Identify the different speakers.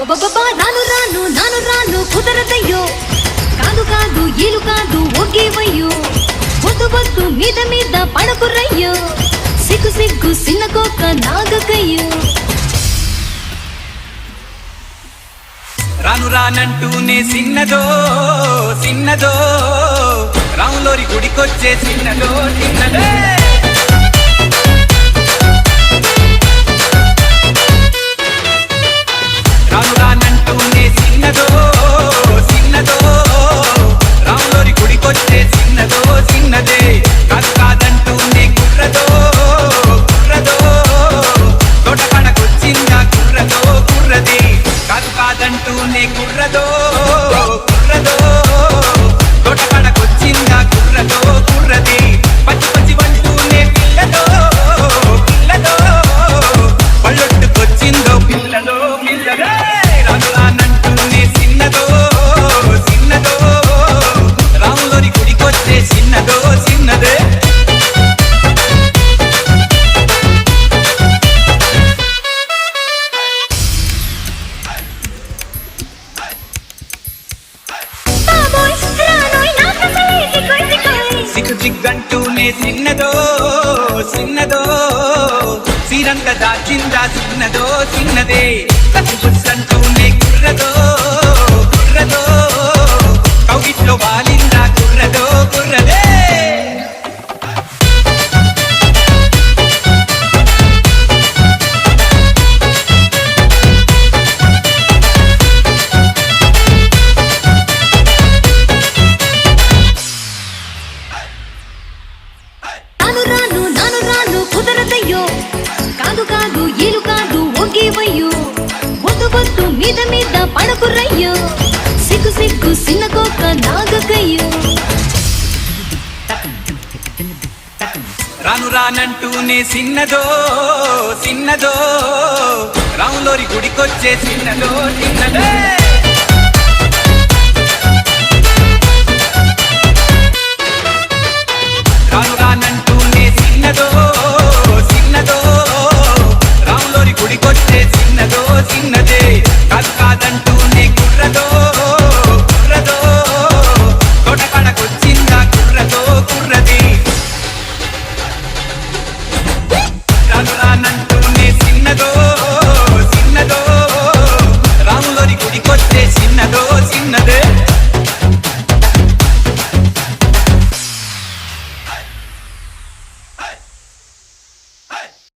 Speaker 1: అబ్బబ్బబ్బా నాను రాను నాను రాను కుదరదయ్యో కాదు కాదు ఈలు కాదు ఒకేవయ్యో వద్దు వద్దు మీద మీద పడకురయ్యో సిగ్గు సిగ్గు సిన్నకోక నాగకయ్యో
Speaker 2: రాను రానంటూనే సిన్నదో సిన్నదో రాములోరి గుడికొచ్చే సిన్నదో సిన్నదే రాను రానంటూనే సిన్నదో సిన్నదో రాములోరి గుడికొచ్చే సిన్నదో సిన్నదే కాదు కాదంటూనే కుర్రదో కుర్రదో తోటపడకొచ్చిందా కుర్రదో కుర్రది కాదు కాదంటూనే కుర్రదో కుర్రదో తోటపడకొచ్చిందా కుర్రదో కుర్రది పచ్చి పచ్చి వంటూనే పిల్లదో పిల్లదో పళ్ళొట్టుకొచ్చిందో పిల్లదో పిల్లదే రాను రానంటూనే సిన్నదో సిన్నదో రాములోని గుడికొచ్చే సిన్నదో సిన్నదే సిగ్గు సిగ్గంటూనే సిన్నదో సిన్నదో సీరంత దాచిందా సిన్నదో సిన్నదే కసిగుస్సంటూనే కుర్రదో కుర్రదో కౌగిట్లో వాలిందా కుర్రదో కుర్రదే
Speaker 1: నాను రాను కుదరదయ్యో కాదు కాదు ఈలు కాదు ఒకేవయ్యో వద్దు వద్దు మీద మీద పడకురయ్యో సిగ్గు సిగ్గు సిన్నకోక నాగకయ్యో
Speaker 2: రాను రానంటూనే సిన్నదో సిన్నదో రాములోరి గుడికొచ్చే సిన్నదో సిన్నదే రాను రానంటూనే సిన్నదో